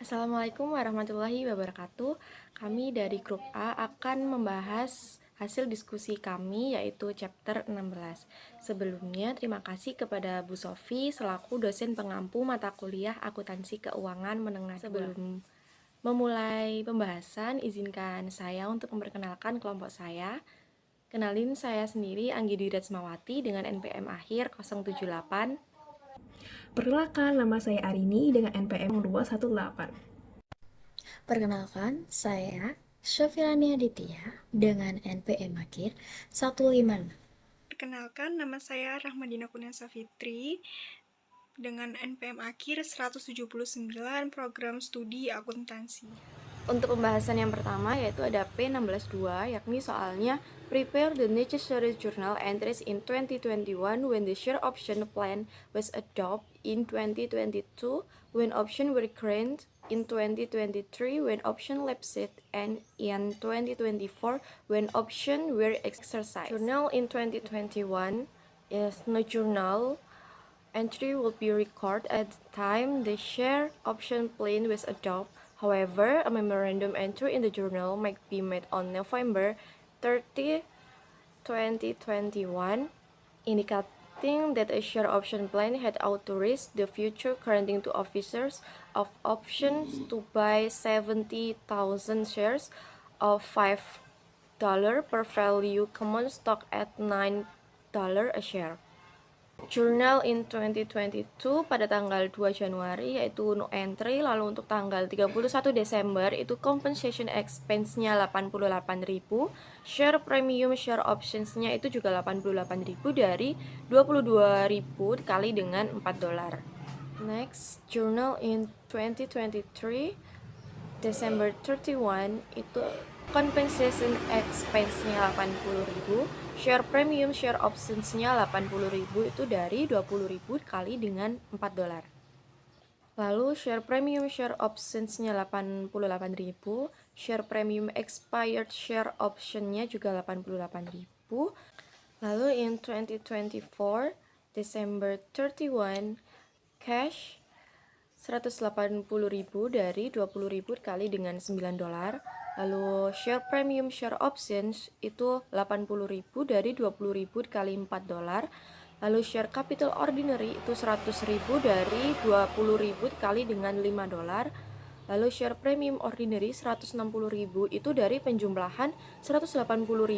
Assalamualaikum warahmatullahi wabarakatuh. Kami dari grup A akan membahas hasil diskusi kami yaitu chapter 16. Sebelumnya terima kasih kepada Bu Sofi selaku dosen pengampu mata kuliah akuntansi keuangan menengah 2. Sebelum memulai pembahasan, izinkan saya untuk memperkenalkan kelompok saya. Kenalin, saya sendiri Anggi Dwi Retsmawati dengan NPM akhir 078. Perkenalkan, nama saya Arini dengan NPM 218. Perkenalkan, saya Syafirani Aditya dengan NPM akhir 156. Perkenalkan, nama saya Rahmadina Kurniasa Fitri dengan NPM akhir 179 program studi akuntansi. Untuk pembahasan yang pertama yaitu ada P16.2, yakni soalnya prepare the necessary journal entries in 2021 when the share option plan was adopted in 2022, when option were granted in 2023, when option lapsed, and in 2024 when option were exercised. Journal in 2021 is no journal entry will be recorded at the time the share option plan was adopted. However, a memorandum entry in the journal might be made on November 30, 2021, indicating that a share option plan had authorized the future granting to officers of options to buy 70,000 shares of $5 per value common stock at $9 a share. Journal in 2022 pada tanggal 2 Januari yaitu no entry, lalu untuk tanggal 31 Desember itu compensation expense-nya 88.000, share premium share options-nya itu juga 88.000 dari 22.000 dikali dengan $4. Next, journal in 2023 December 31 itu compensation expense-nya 80.000, share premium share options-nya 80.000 itu dari 20.000 kali dengan $4. Lalu share premium share options-nya 88.000, share premium expired share option-nya juga 88.000. Lalu in 2024 December 31 cash 180.000 dari 20.000 kali dengan $9. Lalu share premium share options itu 80.000 dari 20.000 kali $4. Lalu share capital ordinary itu 100.000 dari 20.000 kali dengan $5. Lalu share premium ordinary 160.000 itu dari penjumlahan 180.000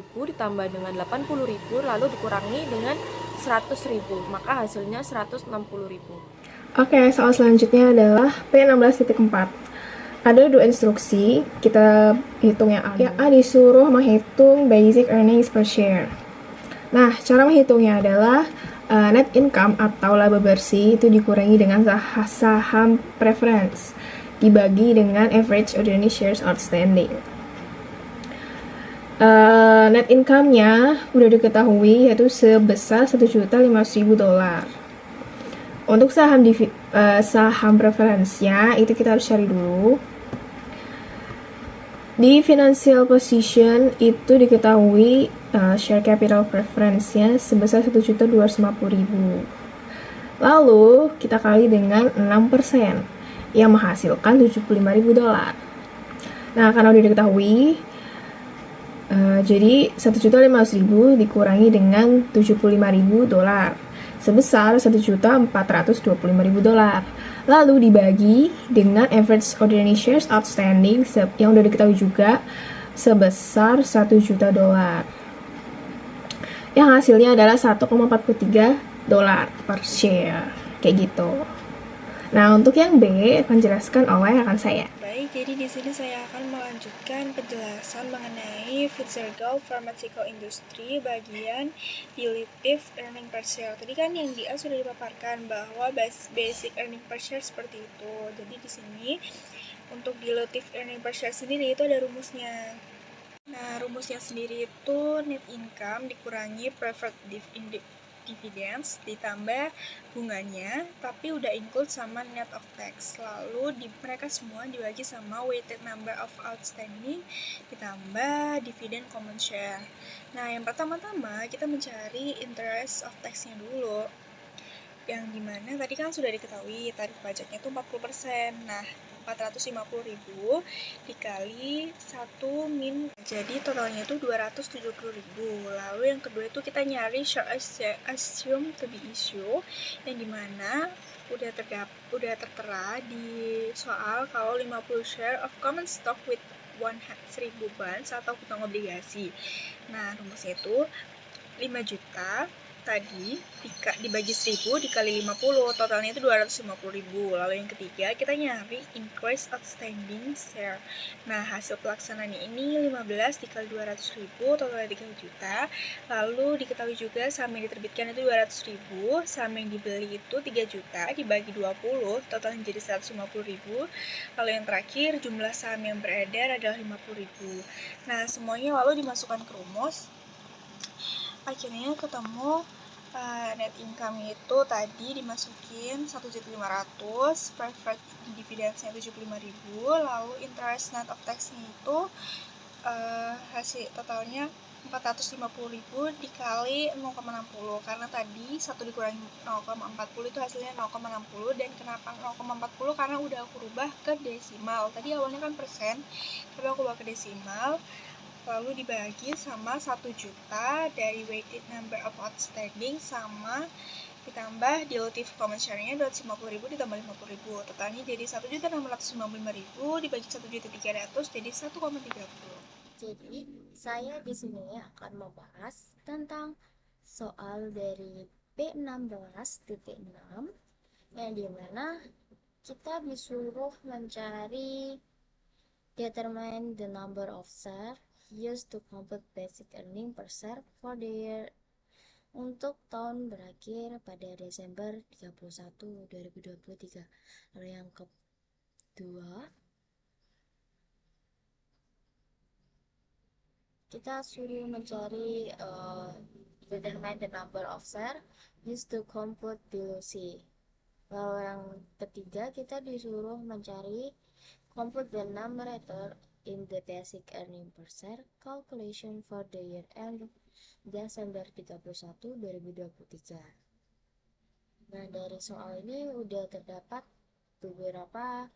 ditambah dengan 80.000 lalu dikurangi dengan 100.000, maka hasilnya 160.000. Oke, soal selanjutnya adalah P16.4. Ada dua instruksi, kita hitung yang A. Yang A disuruh menghitung basic earnings per share. Nah, cara menghitungnya adalah net income atau laba bersih itu dikurangi dengan saham preference dibagi dengan average ordinary shares outstanding. Net income-nya udah diketahui yaitu sebesar $1.500.000. Untuk saham preference-nya itu kita harus cari dulu. Di financial position itu diketahui share capital preference-nya sebesar $1.250.000. Lalu kita kali dengan 6% yang menghasilkan $75.000. Nah, karena udah diketahui, jadi $1.500.000 dikurangi dengan $75.000 sebesar $1.425.000. Lalu dibagi dengan average ordinary shares outstanding yang udah diketahui juga sebesar $1.000.000. Yang hasilnya adalah $1.43 per share. Kayak gitu. Nah, untuk yang B akan jelaskan oleh rekan saya. Baik, jadi di sini saya akan melanjutkan penjelasan mengenai Fitzgerald Pharmaceutical Industry bagian dilutive earning per share. Tadi kan yang di A sudah dipaparkan bahwa basic earning per share seperti itu. Jadi di sini untuk dilutive earning per share sendiri itu ada rumusnya. Nah, rumusnya sendiri itu net income dikurangi preferred dividends ditambah bunganya, tapi udah include sama net of tax. Lalu mereka semua dibagi sama weighted number of outstanding ditambah dividen common share. Nah, yang pertama-tama kita mencari interest of tax-nya dulu. Yang dimana tadi kan sudah diketahui tarif pajaknya itu 40%. Nah, 450.000 dikali 1 min, jadi totalnya itu 270.000. Lalu yang kedua itu kita nyari share assume to be issue, yang dimana udah tertera di soal kalau 50 share of common stock with 1.000 bonds atau kutang obligasi. Nah, rumusnya itu 5 juta tadi dibagi 1000 dikali 50, totalnya itu 250.000. Lalu yang ketiga kita nyari increase outstanding share. Nah, hasil pelaksanaannya ini 15 dikali 200.000, totalnya 3 juta. Lalu diketahui juga saham yang diterbitkan itu 200.000, saham yang dibeli itu 3 juta dibagi 20, totalnya jadi 150.000. Lalu yang terakhir jumlah saham yang beredar adalah 50.000. Nah, semuanya lalu dimasukkan ke rumus. Akhirnya ketemu net income itu tadi dimasukin 1.500.000, preferred dividends-nya 75.000, lalu interest net of tax-nya itu hasil totalnya 450.000 dikali 0,60, karena tadi 1 dikurangi 0,40 itu hasilnya 0,60. Dan kenapa 0,40? Karena udah aku rubah ke desimal. Tadi awalnya kan persen, tapi aku rubah ke desimal, lalu dibagi sama 1 juta dari weighted number of outstanding sama ditambah dilutive common share-nya 250.000 ditambah 50.000, totalnya jadi 1.655.000 dibagi 1.300.000 jadi 1,30. Jadi, saya di sini akan membahas tentang soal dari P16.6 yang dimana kita disuruh mencari determine the number of share used to compute basic earning per share for the year untuk tahun berakhir pada Desember 31, 2023. Lalu yang kedua, kita suruh mencari determine the number of share used to compute below C. Lalu yang ketiga, kita disuruh mencari compute the numerator in the basic earning per share calculation for the year end Desember 31, 2023. Nah, dari soal ini udah terdapat beberapa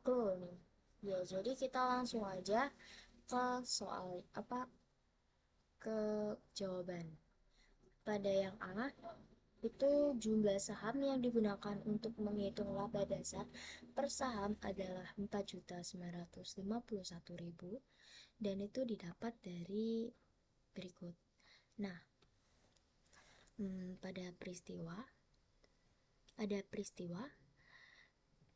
clue nih. Ya, jadi kita langsung aja ke soal ke jawaban. Pada yang A, itu jumlah saham yang digunakan untuk menghitung laba dasar per saham adalah 4.951.000 dan itu didapat dari berikut. Nah, pada peristiwa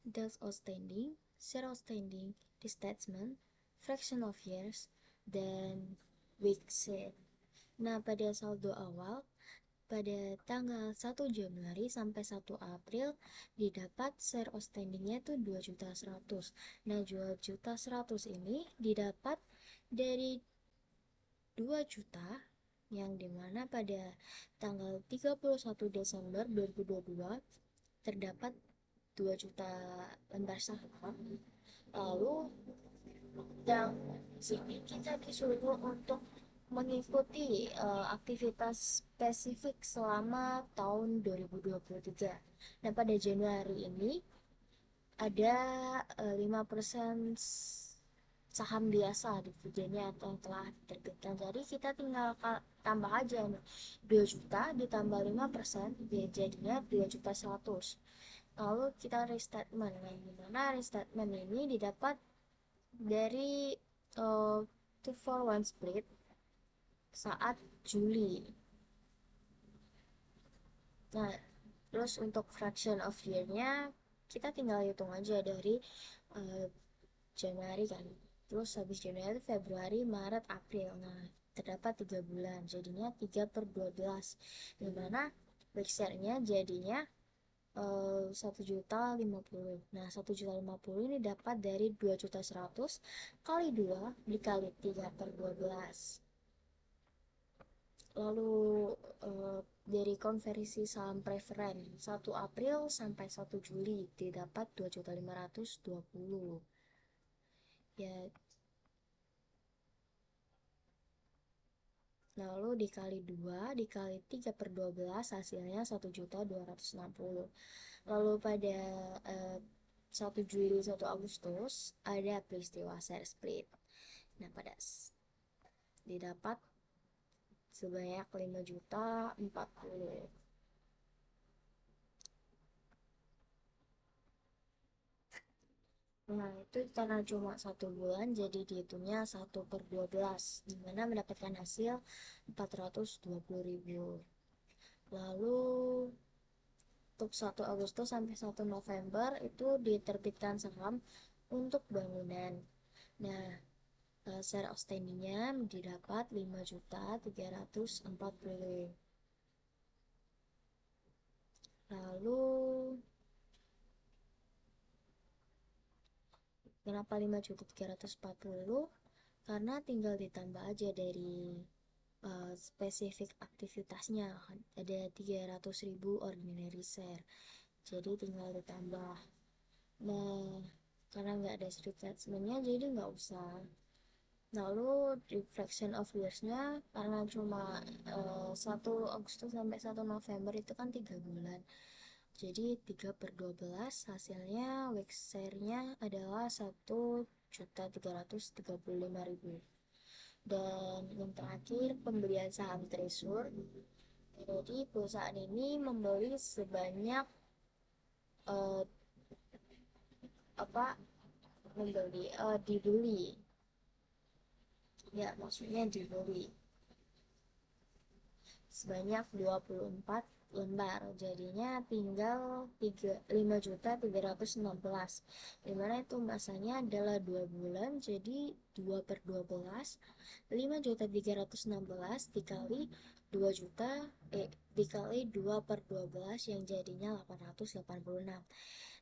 days outstanding, share outstanding, restatement, fraction of years, dan week share. Nah, pada saldo awal pada tanggal 1 Januari sampai 1 April didapat share outstandingnya itu 2.100.000. Nah, 2.100.000 ini didapat dari 2 juta yang dimana pada tanggal 31 Desember 2022 terdapat 2 juta lembar saham. Lalu yang sini kita disuruh untuk mengikuti aktivitas spesifik selama tahun 2023. Nah, pada Januari ini ada 5% saham biasa dividennya atau yang telah diterbitkan. Jadi kita tinggal tambah aja nih, 2 juta ditambah 5%, ya jadinya 2.100.000. Lalu kita restatement. Nah, dimana restatement ini didapat dari 2-for-1 split saat Juli. Nah, terus untuk fraction of year-nya kita tinggal hitung aja dari Januari kan. Terus habis Januari, Februari, Maret, April. Nah, terdapat 3 bulan. Jadinya 3/12. Dimana week share-nya jadinya 1.050.000. Nah, 1.050.000 ini dapat dari 2.100.000 kali 2 dikali 3/12. Lalu dari konversi saham preferen 1 April sampai 1 Juli didapat 2.520.000. Ya, lalu dikali 2 dikali 3/12 hasilnya 1.260.000. Lalu pada 1 Juli 1 Agustus ada peristiwa share split. Nah, didapat sebanyak 5.040. Nah, itu karena cuma 1 bulan, jadi dihitungnya 1/12, dimana mendapatkan hasil 420.000. Lalu untuk 1 Agustus sampai 1 November itu diterbitkan saham untuk bangunan. Nah, share outstandingnya didapat 5.340. Lalu kenapa 5.340? Karena tinggal ditambah aja dari spesifik aktivitasnya, ada 300.000 ordinary share, jadi tinggal ditambah. Nah, karena nggak ada street attachment-nya jadi nggak usah. Lalu reflection of years-nya karena cuma 1 Agustus sampai 1 November itu kan 3 bulan, jadi 3/12 hasilnya week share-nya adalah 1.335.000. Dan yang terakhir, pembelian saham Treasure. Jadi perusahaan ini membeli sebanyak uh, dibeli, ya maksudnya dibeli sebanyak 24 lembar, jadinya tinggal 5.316, dimana itu masanya adalah 2 bulan, jadi 2/12, 5.316 dikali 2 juta dikali 2/12 yang jadinya 886.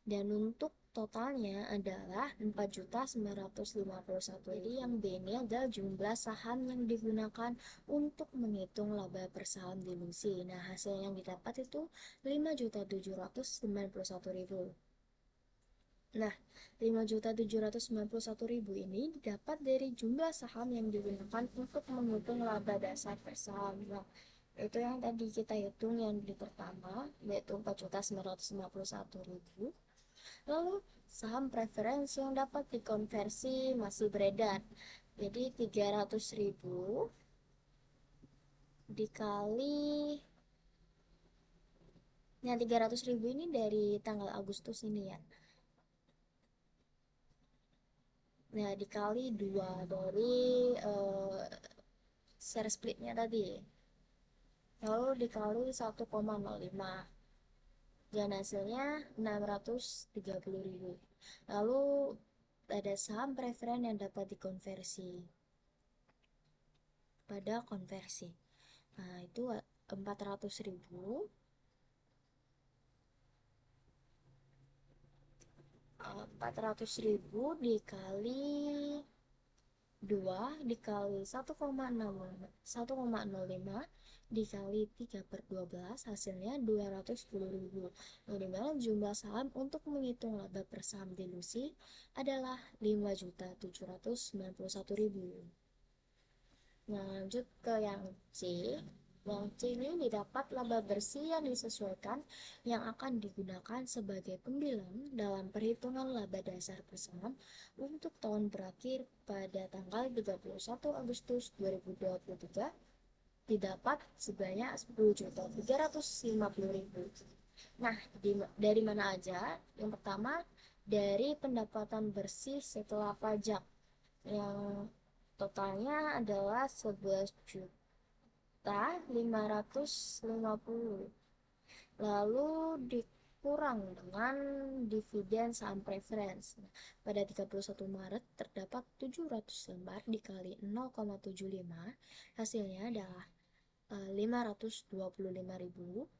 Dan untuk totalnya adalah 4.951. Jadi yang B ini adalah jumlah saham yang digunakan untuk menghitung laba per saham dilusi. Nah, hasil yang didapat itu 5.791.000. Nah, 5.791.000 ini didapat dari jumlah saham yang digunakan untuk menghitung laba dasar per saham. Nah, itu yang tadi kita hitung yang di pertama, yaitu 4.951.000. Lalu saham preferensi yang dapat dikonversi masih beredar. Jadi 300.000 dikali, nah 300.000 ini dari tanggal Agustus ini ya. Nah, dikali 2 dari share splitnya tadi. Lalu dikali 1,05. Dan hasilnya 630.000. Lalu ada saham preferen yang dapat dikonversi pada konversi. Nah, itu 400.000 dikali 2 dikali 1,05 dikali 3/12 hasilnya 210.000. Nah, dimana jumlah saham untuk menghitung laba per saham dilusi adalah 5.791.000. Nah, lanjut ke yang C. Yang C ini didapat laba bersih yang disesuaikan yang akan digunakan sebagai pembilang dalam perhitungan laba dasar per saham untuk tahun berakhir pada tanggal 31 Agustus 2023 didapat sebanyak 10.350.000. Nah, dari mana aja? Yang pertama, dari pendapatan bersih setelah pajak yang totalnya adalah 11.550. Lalu dikurang dengan dividen saham preference. Pada 31 Maret terdapat 700 lembar dikali 0,75, hasilnya adalah 525.000.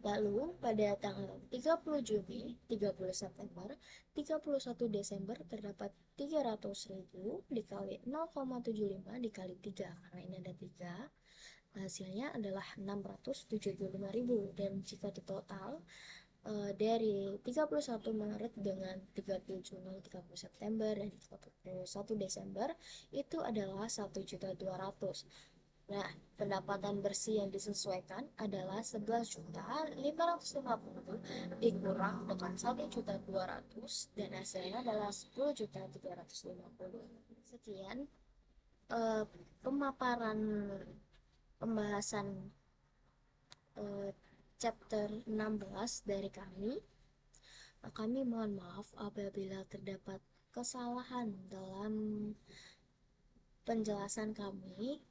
Lalu pada tanggal 30 Juni, 30 September, 31 Desember terdapat 300.000 dikali 0,75 dikali 3, karena ini ada 3, hasilnya adalah 675.000. Dan jika ditotal dari 31 Maret dengan 30 Juni, 30 September, dan 31 Desember itu adalah 1.200.000. Nah, pendapatan bersih yang disesuaikan adalah 11.550 dikurang dengan 1.200.000 dan hasilnya adalah 10.350. Sekian pemaparan pembahasan chapter 16 dari kami. Kami mohon maaf apabila terdapat kesalahan dalam penjelasan kami.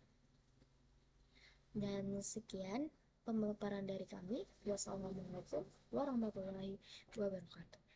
Dan sekian pemaparan dari kami. Wassalamualaikum warahmatullahi wabarakatuh.